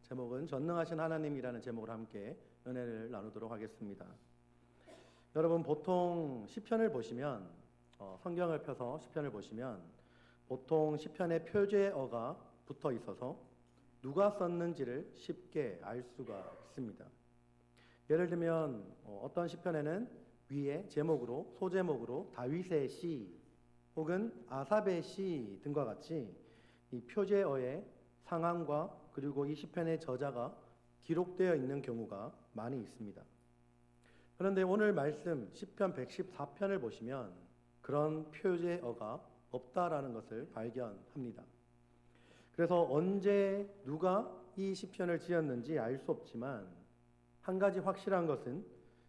제목은 전능하신 하나님이라는 제목으로 함께 은혜를 나누도록 하겠습니다. 여러분, 보통 시편을 보시면 성경을 펴서 시편을 보시면 보통 시편의 표제어가 붙어 있어서 누가 썼는지를 쉽게 알 수가 있습니다. 예를 들면 어떤 시편에는 위에 제목으로 소제목으로 다윗의 시 혹은 아삽의 시 등과 같이 이 표제어의 상황과 그리고 이 시편의 저자가 기록되어 있는 경우가 많이 있습니다. 그런데 오늘 말씀 시편 114편을 보시면 그런 표제어가 없다라는 것을 발견합니다. 그래서 언제 누가 이 시편을 지었는지 알 수 없지만 한 가지 확실한 것은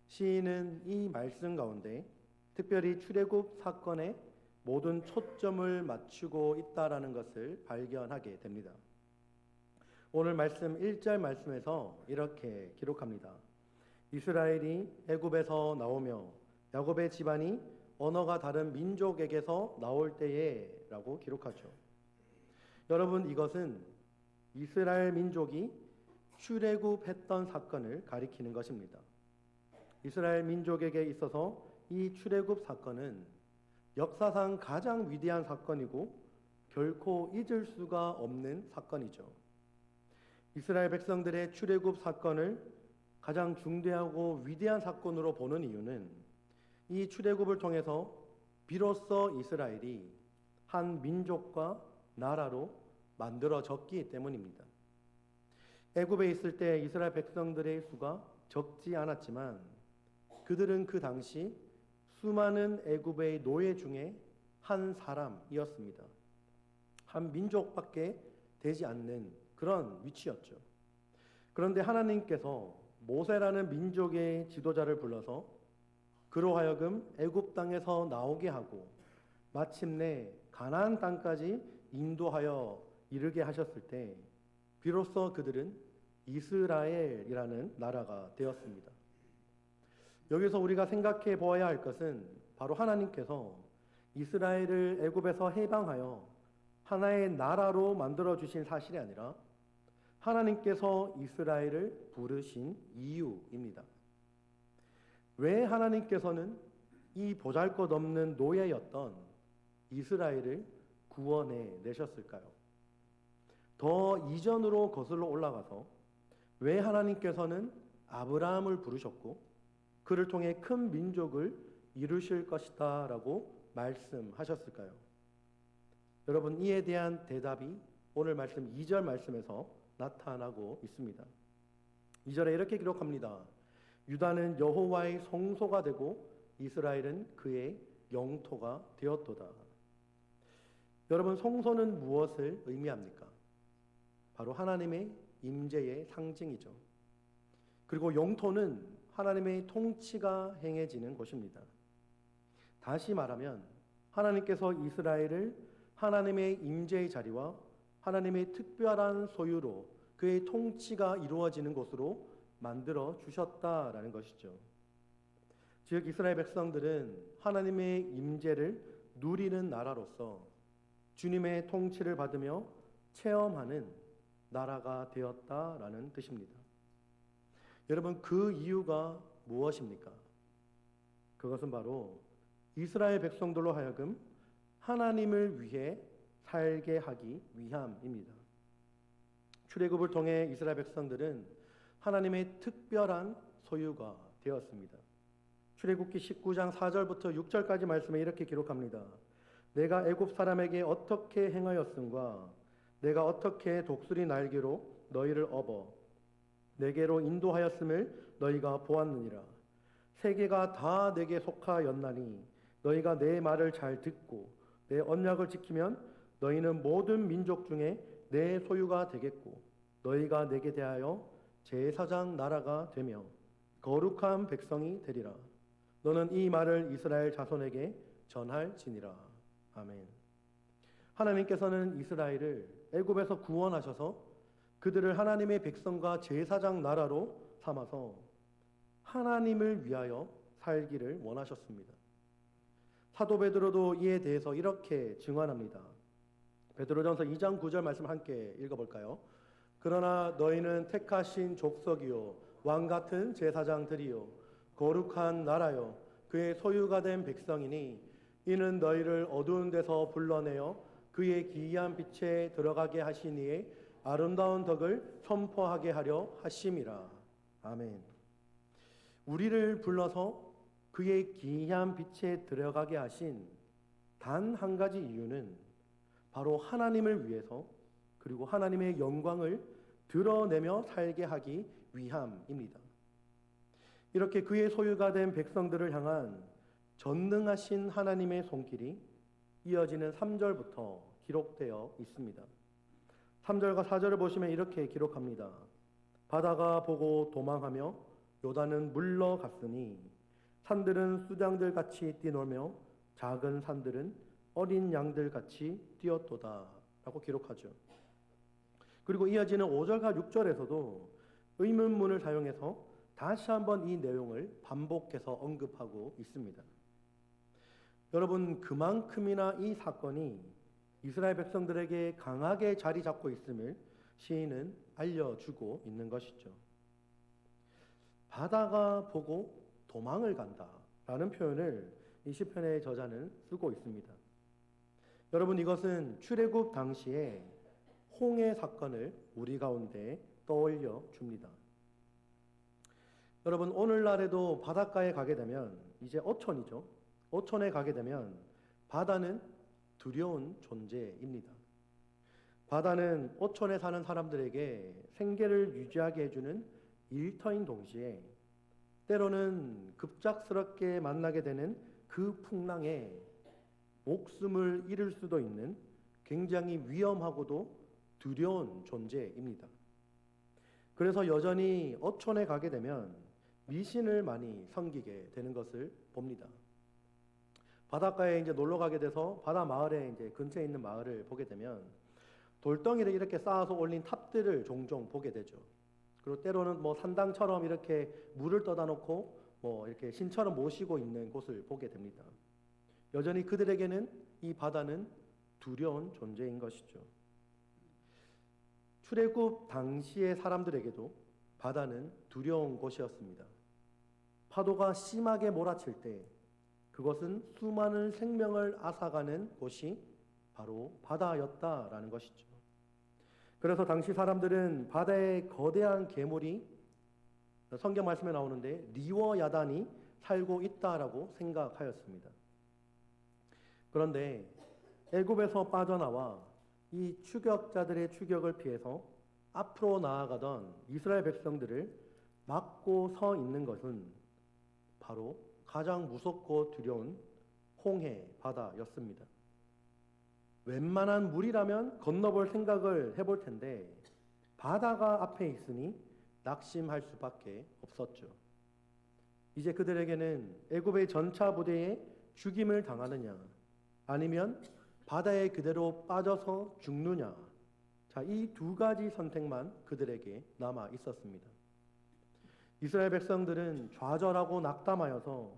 시인은 이 말씀 가운데 특별히 출애굽 사건에 모든 초점을 맞추고 있다라는 것을 발견하게 됩니다. 오늘 말씀 1절 말씀에서 이렇게 기록합니다. 이스라엘이 애굽에서 나오며 야곱의 집안이 언어가 다른 민족에게서 나올 때에 라고 기록하죠. 여러분, 이것은 이스라엘 민족이 출애굽했던 사건을 가리키는 것입니다. 이스라엘 민족에게 있어서 이 출애굽 사건은 역사상 가장 위대한 사건이고 결코 잊을 수가 없는 사건이죠. 이스라엘 백성들의 출애굽 사건을 가장 중대하고 위대한 사건으로 보는 이유는 이 출애굽을 통해서 비로소 이스라엘이 한 민족과 나라로 만들어졌기 때문입니다. 애굽에 있을 때 이스라엘 백성들의 수가 적지 않았지만 그들은 그 당시 수많은 애굽의 노예 중에 한 사람이었습니다. 한 민족밖에 되지 않는 그런 위치였죠. 그런데 하나님께서 모세라는 민족의 지도자를 불러서 그로 하여금 애굽 땅에서 나오게 하고 마침내 가나안 땅까지 인도하여 이르게 하셨을 때 비로소 그들은 이스라엘이라는 나라가 되었습니다. 여기서 우리가 생각해 보아야 할 것은 바로 하나님께서 이스라엘을 애굽에서 해방하여 하나의 나라로 만들어 주신 사실이 아니라 하나님께서 이스라엘을 부르신 이유입니다. 왜 하나님께서는 이 보잘것없는 노예였던 이스라엘을 구원해 내셨을까요? 더 이전으로 거슬러 올라가서 왜 하나님께서는 아브라함을 부르셨고 그를 통해 큰 민족을 이루실 것이다 라고 말씀하셨을까요? 여러분, 이에 대한 대답이 오늘 말씀 2절 말씀에서 나타나고 있습니다. 2절에 이렇게 기록합니다. 유다는 여호와의 성소가 되고 이스라엘은 그의 영토가 되었도다. 여러분, 성소는 무엇을 의미합니까? 바로 하나님의 임재의 상징이죠. 그리고 영토는 하나님의 통치가 행해지는 곳입니다. 다시 말하면 하나님께서 이스라엘을 하나님의 임재의 자리와 하나님의 특별한 소유로 그의 통치가 이루어지는 곳으로 만들어 주셨다라는 것이죠. 즉 이스라엘 백성들은 하나님의 임재를 누리는 나라로서 주님의 통치를 받으며 체험하는 나라가 되었다라는 뜻입니다. 여러분, 그 이유가 무엇입니까? 그것은 바로 이스라엘 백성들로 하여금 하나님을 위해 살게 하기 위함입니다. 출애굽을 통해 이스라엘 백성들은 하나님의 특별한 소유가 되었습니다. 출애굽기 19장 4절부터 6절까지 말씀에 이렇게 기록합니다. 내가 애굽 사람에게 어떻게 행하였음과 내가 어떻게 독수리 날개로 너희를 업어 내게로 인도하였음을 너희가 보았느니라. 세계가 다 내게 속하였나니 너희가 내 말을 잘 듣고 내 언약을 지키면 너희는 모든 민족 중에 내 소유가 되겠고 너희가 내게 대하여 제사장 나라가 되며 거룩한 백성이 되리라. 너는 이 말을 이스라엘 자손에게 전할지니라. 아멘. 하나님께서는 이스라엘을 애굽에서 구원하셔서 그들을 하나님의 백성과 제사장 나라로 삼아서 하나님을 위하여 살기를 원하셨습니다. 사도 베드로도 이에 대해서 이렇게 증언합니다. 베드로전서 2장 9절 말씀 함께 읽어볼까요? 그러나 너희는 택하신 족속이요 왕 같은 제사장들이요 거룩한 나라요 그의 소유가 된 백성이니 이는 너희를 어두운 데서 불러내어 그의 기이한 빛에 들어가게 하시니에 아름다운 덕을 선포하게 하려 하심이라. 아멘. 우리를 불러서 그의 기이한 빛에 들어가게 하신 단 한 가지 이유는 바로 하나님을 위해서 그리고 하나님의 영광을 드러내며 살게 하기 위함입니다. 이렇게 그의 소유가 된 백성들을 향한 전능하신 하나님의 손길이 이어지는 3절부터 기록되어 있습니다. 3절과 4절을 보시면 이렇게 기록합니다. 바다가 보고 도망하며 요단은 물러갔으니 산들은 수장들 같이 뛰놀며 작은 산들은 어린 양들 같이 뛰었도다 라고 기록하죠. 그리고 이어지는 5절과 6절에서도 의문문을 사용해서 다시 한번 이 내용을 반복해서 언급하고 있습니다. 여러분, 그만큼이나 이 사건이 이스라엘 백성들에게 강하게 자리 잡고 있음을 시인은 알려주고 있는 것이죠. 바다가 보고 도망을 간다라는 표현을 이 시편의 저자는 쓰고 있습니다. 여러분, 이것은 출애굽 당시에 홍해 사건을 우리 가운데 떠올려 줍니다. 여러분, 오늘날에도 바닷가에 가게 되면 이제 어촌이죠. 어촌에 가게 되면 바다는 두려운 존재입니다. 바다는 어촌에 사는 사람들에게 생계를 유지하게 해주는 일터인 동시에 때로는 급작스럽게 만나게 되는 그 풍랑에 목숨을 잃을 수도 있는 굉장히 위험하고도 두려운 존재입니다. 그래서 여전히 어촌에 가게 되면 미신을 많이 섬기게 되는 것을 봅니다. 바닷가에 이제 놀러 가게 돼서 바다 마을에 이제 근처에 있는 마을을 보게 되면 돌덩이를 이렇게 쌓아서 올린 탑들을 종종 보게 되죠. 그리고 때로는 뭐 산당처럼 이렇게 물을 떠다 놓고 뭐 이렇게 신처럼 모시고 있는 곳을 보게 됩니다. 여전히 그들에게는 이 바다는 두려운 존재인 것이죠. 출애굽 당시의 사람들에게도 바다는 두려운 곳이었습니다. 파도가 심하게 몰아칠 때 그것은 수많은 생명을 앗아가는 곳이 바로 바다였다라는 것이죠. 그래서 당시 사람들은 바다에 거대한 괴물이 성경 말씀에 나오는데 리워야단이 살고 있다라고 생각하였습니다. 그런데 애굽에서 빠져나와 이 추격자들의 추격을 피해서 앞으로 나아가던 이스라엘 백성들을 막고 서 있는 것은 바로 가장 무섭고 두려운 홍해 바다였습니다. 웬만한 물이라면 건너볼 생각을 해볼 텐데 바다가 앞에 있으니 낙심할 수밖에 없었죠. 이제 그들에게는 애굽의 전차 부대에 죽임을 당하느냐 아니면 바다에 그대로 빠져서 죽느냐, 자, 이 두 가지 선택만 그들에게 남아 있었습니다. 이스라엘 백성들은 좌절하고 낙담하여서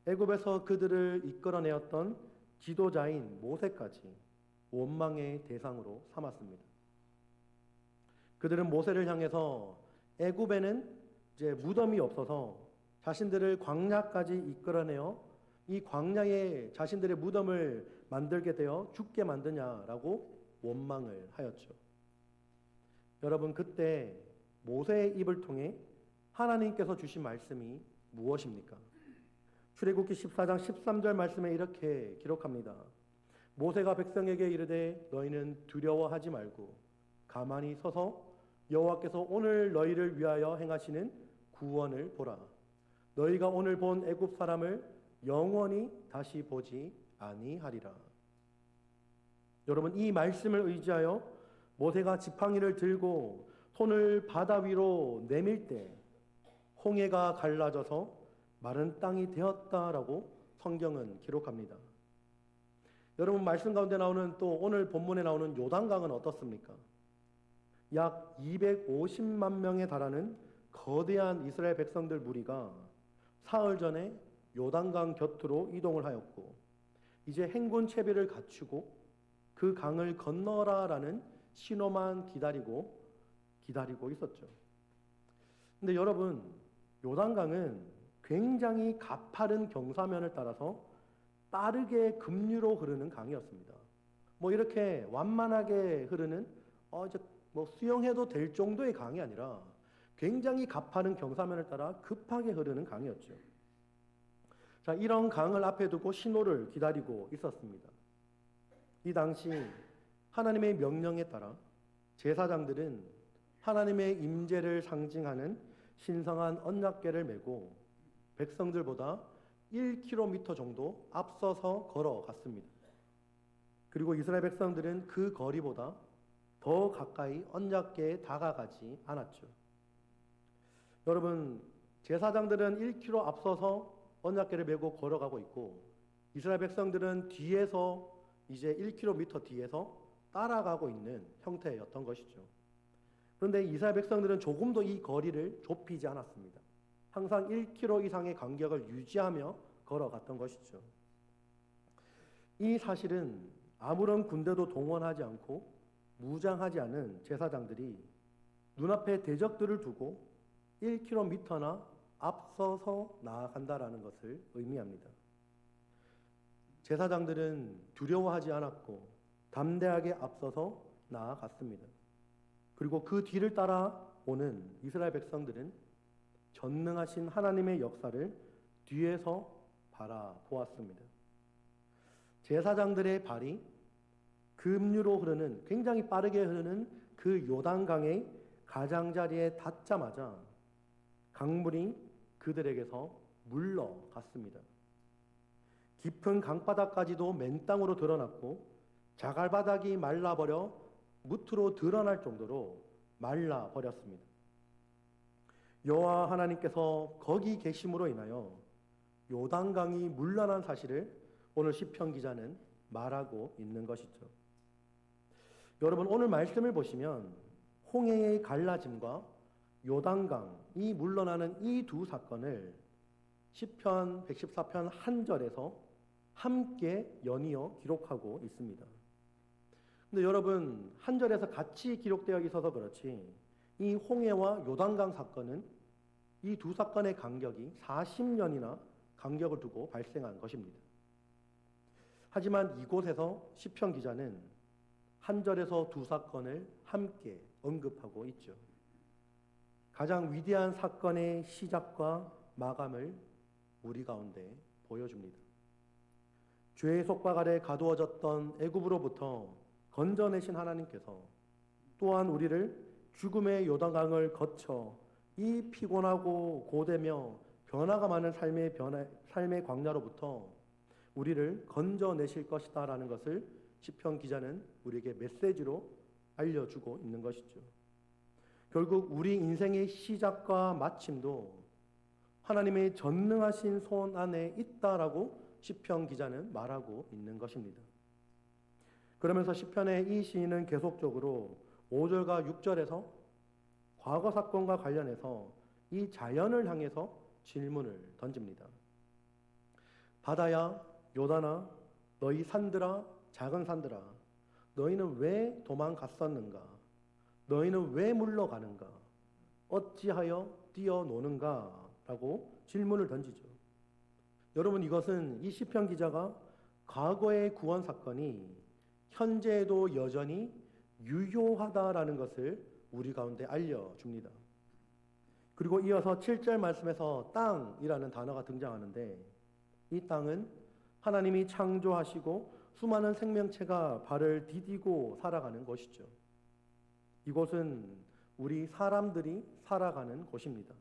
애굽에서 그들을 이끌어내었던 지도자인 모세까지 원망의 대상으로 삼았습니다. 그들은 모세를 향해서 애굽에는 이제 무덤이 없어서 자신들을 광야까지 이끌어내어 이 광야에 자신들의 무덤을 만들게 되어 죽게 만드냐라고 원망을 하였죠. 여러분, 그때 모세의 입을 통해 하나님께서 주신 말씀이 무엇입니까? 출애굽기 14장 13절 말씀에 이렇게 기록합니다. 모세가 백성에게 이르되 너희는 두려워하지 말고 가만히 서서 여호와께서 오늘 너희를 위하여 행하시는 구원을 보라. 너희가 오늘 본 애굽 사람을 영원히 다시 보지 아니하리라. 여러분, 이 말씀을 의지하여 모세가 지팡이를 들고 손을 바다 위로 내밀 때 홍해가 갈라져서 마른 땅이 되었다라고 성경은 기록합니다. 여러분, 말씀 가운데 나오는 또 오늘 본문에 나오는 요단강은 어떻습니까? 약 250만 명에 달하는 거대한 이스라엘 백성들 무리가 사흘 전에 요단강 곁으로 이동을 하였고 이제 행군 채비를 갖추고 그 강을 건너라라는 신호만 기다리고 있었죠. 근데 여러분, 요단강은 굉장히 가파른 경사면을 따라서 빠르게 급류로 흐르는 강이었습니다. 뭐 이렇게 완만하게 흐르는 이제 뭐 수영해도 될 정도의 강이 아니라 굉장히 가파른 경사면을 따라 급하게 흐르는 강이었죠. 자, 이런 강을 앞에 두고 신호를 기다리고 있었습니다. 이 당시 하나님의 명령에 따라 제사장들은 하나님의 임재를 상징하는 신성한 언약궤를 메고 백성들보다 1km 정도 앞서서 걸어갔습니다. 그리고 이스라엘 백성들은 그 거리보다 더 가까이 언약궤에 다가가지 않았죠. 여러분, 제사장들은 1km 앞서서 언약궤를 메고 걸어가고 있고 이스라엘 백성들은 뒤에서 이제 1km 뒤에서 따라가고 있는 형태였던 것이죠. 그런데 이스라엘 백성들은 조금도 이 거리를 좁히지 않았습니다. 항상 1km 이상의 간격을 유지하며 걸어갔던 것이죠. 이 사실은 아무런 군대도 동원하지 않고 무장하지 않은 제사장들이 눈앞에 대적들을 두고 1km나 앞서서 나아간다라는 것을 의미합니다. 제사장들은 두려워하지 않았고 담대하게 앞서서 나아갔습니다. 그리고 그 뒤를 따라오는 이스라엘 백성들은 전능하신 하나님의 역사를 뒤에서 바라보았습니다. 제사장들의 발이 급류로 흐르는, 굉장히 빠르게 흐르는 그 요단강의 가장자리에 닿자마자 강물이 그들에게서 물러갔습니다. 깊은 강바닥까지도 맨땅으로 드러났고 자갈바닥이 말라버려 무트로 드러날 정도로 말라버렸습니다. 여호와 하나님께서 거기 계심으로 인하여 요단강이 물러난 사실을 오늘 시편 기자는 말하고 있는 것이죠. 여러분, 오늘 말씀을 보시면 홍해의 갈라짐과 요단강이 물러나는 이 두 사건을 시편 114편 한 절에서 함께 연이어 기록하고 있습니다. 근데 여러분, 한 절에서 같이 기록되어 있어서 그렇지 이 홍해와 요단강 사건은 이 두 사건의 간격이 40년이나 간격을 두고 발생한 것입니다. 하지만 이곳에서 시편 기자는 한 절에서 두 사건을 함께 언급하고 있죠. 가장 위대한 사건의 시작과 마감을 우리 가운데 보여줍니다. 죄의 속박 아래 가두어졌던 애굽으로부터 건져내신 하나님께서 또한 우리를 죽음의 요단강을 거쳐 이 피곤하고 고되며 변화가 많은 삶의 광야로부터 우리를 건져내실 것이다 라는 것을 시편 기자는 우리에게 메시지로 알려주고 있는 것이죠. 결국 우리 인생의 시작과 마침도 하나님의 전능하신 손 안에 있다라고 시편 기자는 말하고 있는 것입니다. 그러면서 시편의 이 시인은 계속적으로 5절과 6절에서 과거 사건과 관련해서 이 자연을 향해서 질문을 던집니다. 바다야, 요단아, 너희 산들아, 작은 산들아, 너희는 왜 도망갔었는가? 너희는 왜 물러가는가? 어찌하여 뛰어노는가? 라고 질문을 던지죠. 여러분, 이것은 이 시편 기자가 과거의 구원 사건이 현재에도 여전히 유효하다라는 것을 우리 가운데 알려줍니다. 그리고 이어서 7절 말씀에서 땅이라는 단어가 등장하는데 이 땅은 하나님이 창조하시고 수많은 생명체가 발을 디디고 살아가는 곳이죠. 이곳은 우리 사람들이 살아가는 곳입니다.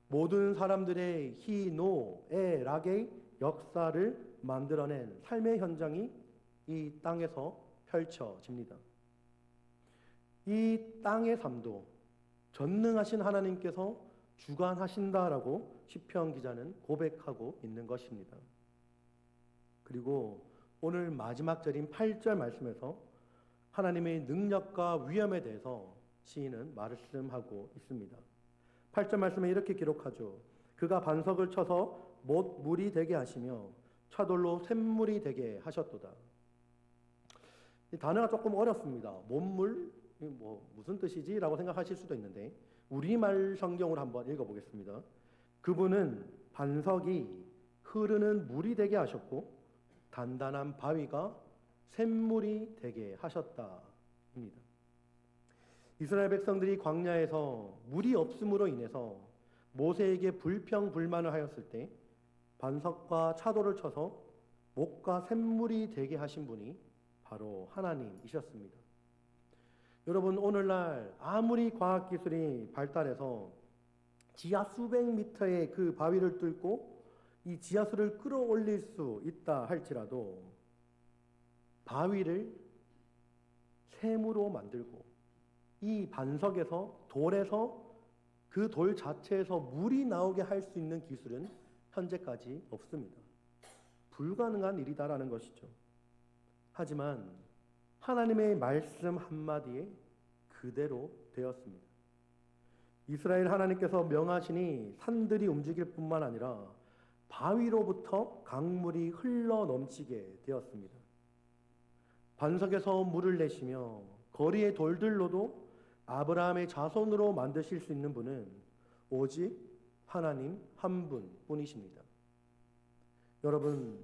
모든 사람들의 희노애락의 역사를 만들어낸 삶의 현장이 이 땅에서 펼쳐집니다. 이 땅의 삶도 전능하신 하나님께서 주관하신다라고 시편 기자는 고백하고 있는 것입니다. 그리고 오늘 마지막 절인 8절 말씀에서 하나님의 능력과 위엄에 대해서 시인은 말씀하고 있습니다. 8절 말씀에 이렇게 기록하죠. 그가 반석을 쳐서 못 물이 되게 하시며 차돌로 샘물이 되게 하셨도다. 이 단어가 조금 어렵습니다. 못물, 뭐 무슨 뜻이지? 라고 생각하실 수도 있는데 우리말 성경으로 한번 읽어보겠습니다. 그분은 반석이 흐르는 물이 되게 하셨고 단단한 바위가 샘물이 되게 하셨다입니다. 이스라엘 백성들이 광야에서 물이 없음으로 인해서 모세에게 불평불만을 하였을 때 반석과 차도를 쳐서 목과 샘물이 되게 하신 분이 바로 하나님이셨습니다. 여러분, 오늘날 아무리 과학기술이 발달해서 지하 수백 미터의 그 바위를 뚫고 이 지하수를 끌어올릴 수 있다 할지라도 바위를 샘으로 만들고 이 반석에서 돌에서 그 돌 자체에서 물이 나오게 할 수 있는 기술은 현재까지 없습니다. 불가능한 일이다라는 것이죠. 하지만 하나님의 말씀 한마디에 그대로 되었습니다. 이스라엘 하나님께서 명하시니 산들이 움직일 뿐만 아니라 바위로부터 강물이 흘러 넘치게 되었습니다. 반석에서 물을 내시며 거리의 돌들로도 아브라함의 자손으로 만드실 수 있는 분은 오직 하나님 한 분뿐이십니다. 여러분,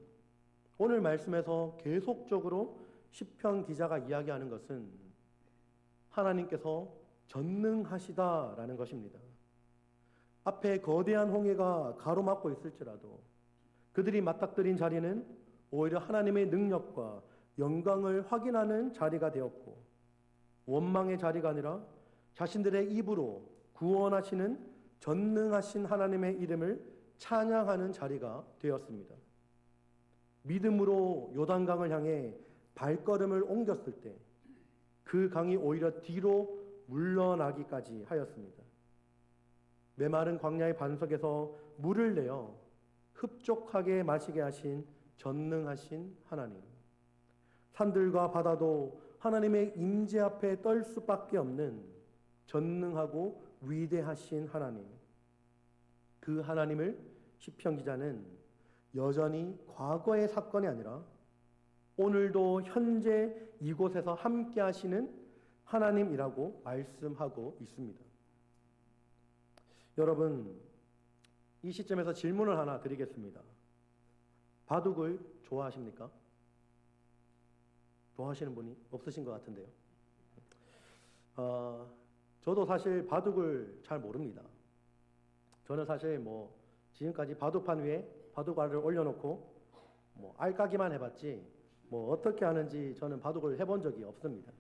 오늘 말씀에서 계속적으로 시편 기자가 이야기하는 것은 하나님께서 전능하시다라는 것입니다. 앞에 거대한 홍해가 가로막고 있을지라도 그들이 맞닥뜨린 자리는 오히려 하나님의 능력과 영광을 확인하는 자리가 되었고 원망의 자리가 아니라 자신들의 입으로 구원하시는 전능하신 하나님의 이름을 찬양하는 자리가 되었습니다. 믿음으로 요단강을 향해 발걸음을 옮겼을 때 그 강이 오히려 뒤로 물러나기까지 하였습니다. 메마른 광야의 반석에서 물을 내어 흡족하게 마시게 하신 전능하신 하나님. 산들과 바다도 하나님의 임재 앞에 떨 수밖에 없는 전능하고 위대하신 하나님. 그 하나님을 시편 기자는 여전히 과거의 사건이 아니라 오늘도 현재 이곳에서 함께 하시는 하나님이라고 말씀하고 있습니다. 여러분, 이 시점에서 질문을 하나 드리겠습니다. 바둑을 좋아하십니까? 좋아하시는 분이 없으신 것 같은데요. 저도 사실 바둑을 잘 모릅니다. 저는 사실 지금까지 바둑판 위에 바둑알을 올려놓고 알까기만 해봤지 어떻게 하는지 저는 바둑을 해본 적이 없습니다.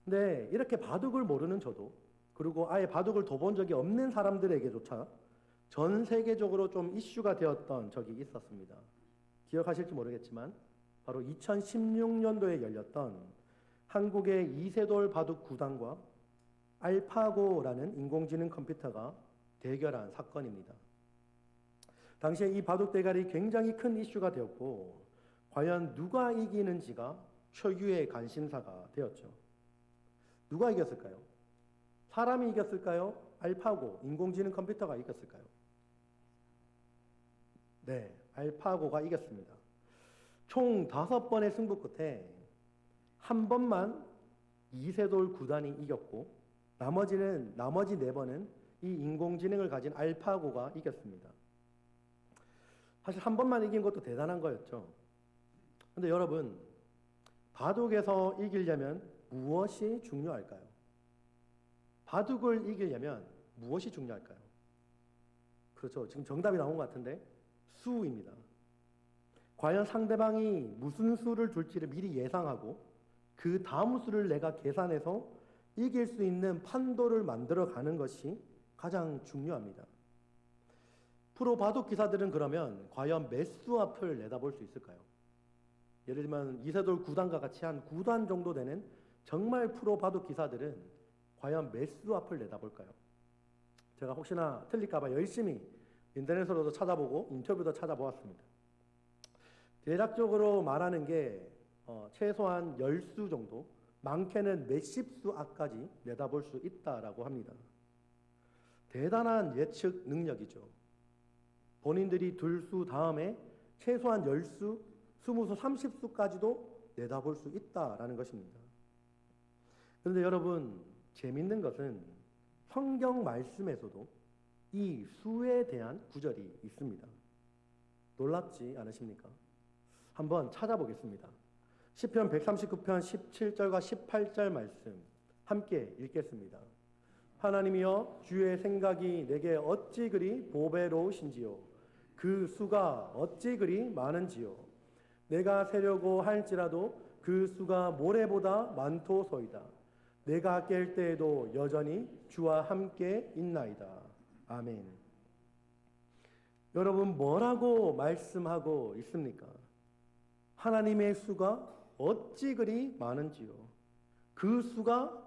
근데 이렇게 바둑을 모르는 저도 그리고 아예 바둑을 둬본 적이 없는 사람들에게조차 전 세계적으로 좀 이슈가 되었던 적이 있었습니다. 기억하실지 모르겠지만 바로 2016년도에 열렸던 한국의 이세돌 바둑 구단과 알파고라는 인공지능 컴퓨터가 대결한 사건입니다. 당시에 이 바둑 대결이 굉장히 큰 이슈가 되었고 과연 누가 이기는지가 초유의 관심사가 되었죠. 누가 이겼을까요? 사람이 이겼을까요? 알파고, 인공지능 컴퓨터가 이겼을까요? 네, 알파고가 이겼습니다. 총 5번의 승부 끝에 한 번만 이세돌 구단이 이겼고 나머지 4번은 이 인공지능을 가진 알파고가 이겼습니다. 사실 한 번만 이긴 것도 대단한 거였죠. 그런데 여러분, 바둑에서 이기려면 무엇이 중요할까요? 바둑을 이기려면 무엇이 중요할까요? 그렇죠. 지금 정답이 나온 것 같은데 수입니다. 과연 상대방이 무슨 수를 둘지를 미리 예상하고 그 다음 수를 내가 계산해서 이길 수 있는 판도를 만들어가는 것이 가장 중요합니다. 프로 바둑 기사들은 그러면 과연 몇 수 앞을 내다볼 수 있을까요? 예를 들면 이세돌 9단과 같이 한 9단 정도 되는 정말 프로 바둑 기사들은 과연 몇 수 앞을 내다볼까요? 제가 혹시나 틀릴까 봐 열심히 인터넷으로도 찾아보고 인터뷰도 찾아보았습니다. 대략적으로 말하는 게 최소한 10수 정도, 많게는 몇십 수 앞까지 내다볼 수 있다라고 합니다. 대단한 예측 능력이죠. 본인들이 둘 수 다음에 최소한 10수, 20수, 30수까지도 내다볼 수 있다라는 것입니다. 그런데 여러분, 재밌는 것은 성경 말씀에서도 이 수에 대한 구절이 있습니다. 놀랍지 않으십니까? 한번 찾아보겠습니다. 시편 139편 17절과 18절 말씀 함께 읽겠습니다. 하나님이여, 주의 생각이 내게 어찌 그리 보배로우신지요. 그 수가 어찌 그리 많은지요. 내가 세려고 할지라도 그 수가 모래보다 많도소이다. 내가 깰 때에도 여전히 주와 함께 있나이다. 아멘. 여러분, 뭐라고 말씀하고 있습니까? 하나님의 수가 어찌 그리 많은지요. 그 수가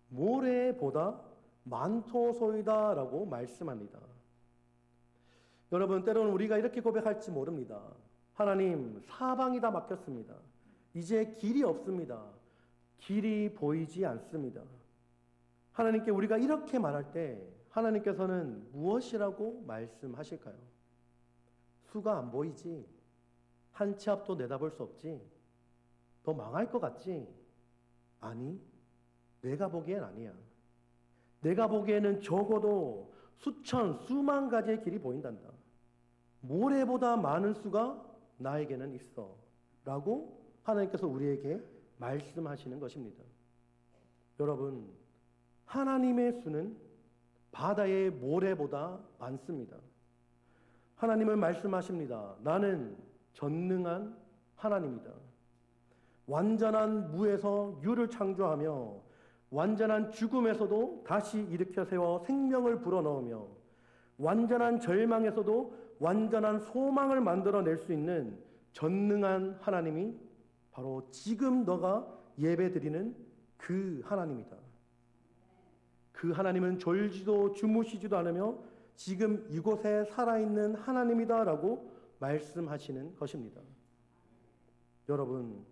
모래보다 많도소이다 라고 말씀합니다. 여러분, 때로는 우리가 이렇게 고백할지 모릅니다. 하나님, 사방이 다 막혔습니다. 이제 길이 없습니다. 길이 보이지 않습니다. 하나님께 우리가 이렇게 말할 때 하나님께서는 무엇이라고 말씀하실까요? 수가 안 보이지? 한 치 앞도 내다볼 수 없지? 너 망할 것 같지? 아니, 내가 보기엔 아니야. 내가 보기에는 적어도 수천, 수만 가지의 길이 보인단다. 모래보다 많은 수가 나에게는 있어. 라고 하나님께서 우리에게 말씀하시는 것입니다. 여러분, 하나님의 수는 바다의 모래보다 많습니다. 하나님은 말씀하십니다. 나는 전능한 하나님이다. 완전한 무에서 유를 창조하며 완전한 죽음에서도 다시 일으켜 세워 생명을 불어넣으며 완전한 절망에서도 완전한 소망을 만들어낼 수 있는 전능한 하나님이 바로 지금 너가 예배드리는 그 하나님이다. 그 하나님은 졸지도 주무시지도 않으며 지금 이곳에 살아있는 하나님이다 라고 말씀하시는 것입니다. 여러분,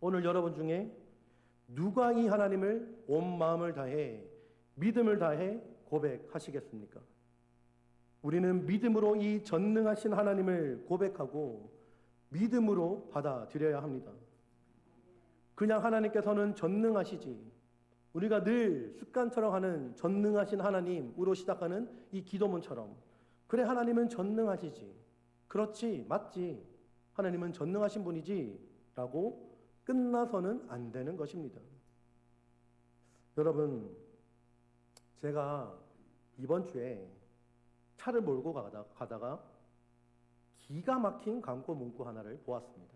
오늘 여러분 중에 누가 이 하나님을 온 마음을 다해 믿음을 다해 고백하시겠습니까? 우리는 믿음으로 이 전능하신 하나님을 고백하고 믿음으로 받아들여야 합니다. 그냥 하나님께서는 전능하시지, 우리가 늘 습관처럼 하는 전능하신 하나님으로 시작하는 이 기도문처럼, 그래 하나님은 전능하시지, 그렇지, 맞지, 하나님은 전능하신 분이지 라고 끝나서는 안 되는 것입니다. 여러분, 제가 이번 주에 차를 몰고 가다가 기가 막힌 광고 문구 하나를 보았습니다.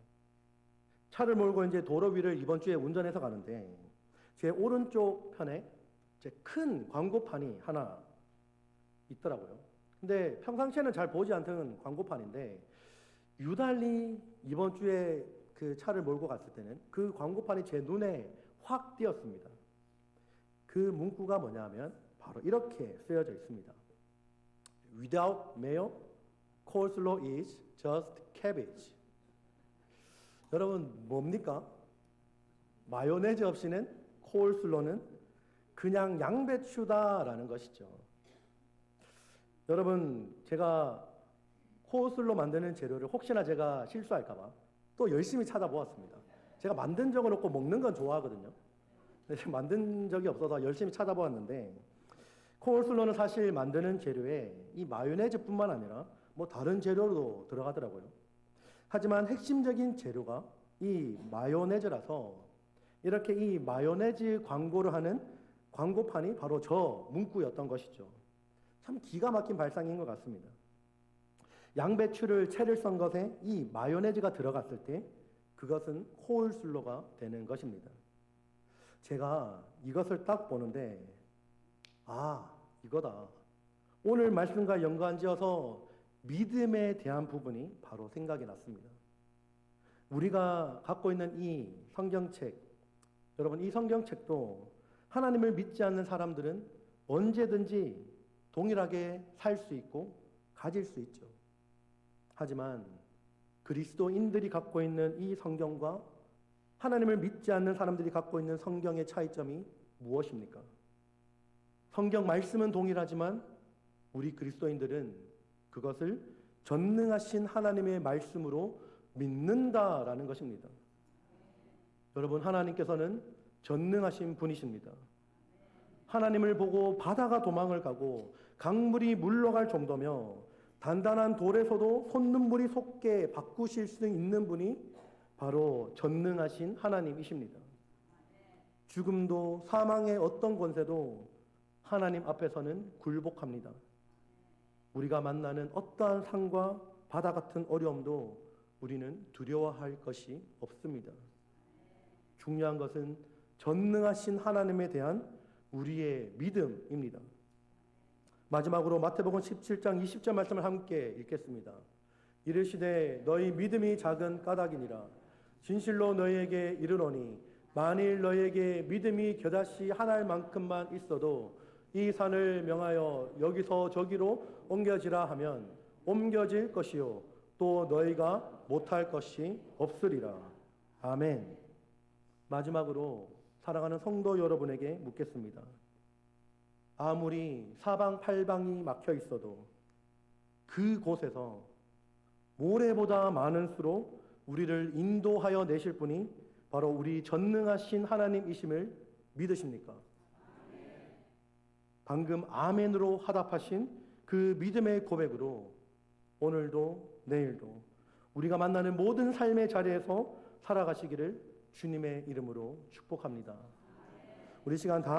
차를 몰고 이제 도로 위를 이번 주에 운전해서 가는데 제 오른쪽 편에 제 큰 광고판이 하나 있더라고요. 근데 평상시에는 잘 보지 않던 광고판인데 유달리 이번 주에 그 차를 몰고 갔을 때는 그 광고판이 제 눈에 확 띄었습니다. 그 문구가 뭐냐면 바로 이렇게 쓰여져 있습니다. Without mayo, coleslaw is just cabbage. 여러분, 뭡니까? 마요네즈 없이는 콜슬로는 그냥 양배추다라는 것이죠. 여러분, 제가 콜슬로 만드는 재료를 혹시나 제가 실수할까봐 또 열심히 찾아보았습니다. 제가 만든 적은 없고 먹는 건 좋아하거든요. 만든 적이 없어서 열심히 찾아보았는데 콜슬로는 사실 만드는 재료에 이 마요네즈뿐만 아니라 뭐 다른 재료도 들어가더라고요. 하지만 핵심적인 재료가 이 마요네즈라서 이렇게 이 마요네즈 광고를 하는 광고판이 바로 저 문구였던 것이죠. 참 기가 막힌 발상인 것 같습니다. 양배추를 채를 썬 것에 이 마요네즈가 들어갔을 때 그것은 콜슬로가 되는 것입니다. 제가 이것을 딱 보는데 아, 이거다. 오늘 말씀과 연관지어서 믿음에 대한 부분이 바로 생각이 났습니다. 우리가 갖고 있는 이 성경책, 여러분 이 성경책도 하나님을 믿지 않는 사람들은 언제든지 동일하게 살 수 있고 가질 수 있죠. 하지만 그리스도인들이 갖고 있는 이 성경과 하나님을 믿지 않는 사람들이 갖고 있는 성경의 차이점이 무엇입니까? 성경 말씀은 동일하지만 우리 그리스도인들은 그것을 전능하신 하나님의 말씀으로 믿는다라는 것입니다. 여러분, 하나님께서는 전능하신 분이십니다. 하나님을 보고 바다가 도망을 가고 강물이 물러갈 정도며 단단한 돌에서도 솟는물이 솟게 바꾸실 수 있는 분이 바로 전능하신 하나님이십니다. 죽음도 사망의 어떤 권세도 하나님 앞에서는 굴복합니다. 우리가 만나는 어떠한 상과 바다 같은 어려움도 우리는 두려워할 것이 없습니다. 중요한 것은 전능하신 하나님에 대한 우리의 믿음입니다. 마지막으로 마태복음 17장 20절 말씀을 함께 읽겠습니다. 이르시되 너희 믿음이 작은 까닭이니라. 진실로 너희에게 이르노니 만일 너희에게 믿음이 겨자씨 하나일 만큼만 있어도 이 산을 명하여 여기서 저기로 옮겨지라 하면 옮겨질 것이요 또 너희가 못할 것이 없으리라. 아멘. 마지막으로 사랑하는 성도 여러분에게 묻겠습니다. 아무리 사방팔방이 막혀 있어도 그곳에서 모래보다 많은 수로 우리를 인도하여 내실 분이 바로 우리 전능하신 하나님이심을 믿으십니까? 방금 아멘으로 화답하신 그 믿음의 고백으로 오늘도 내일도 우리가 만나는 모든 삶의 자리에서 살아가시기를 주님의 이름으로 축복합니다. 우리 시간 다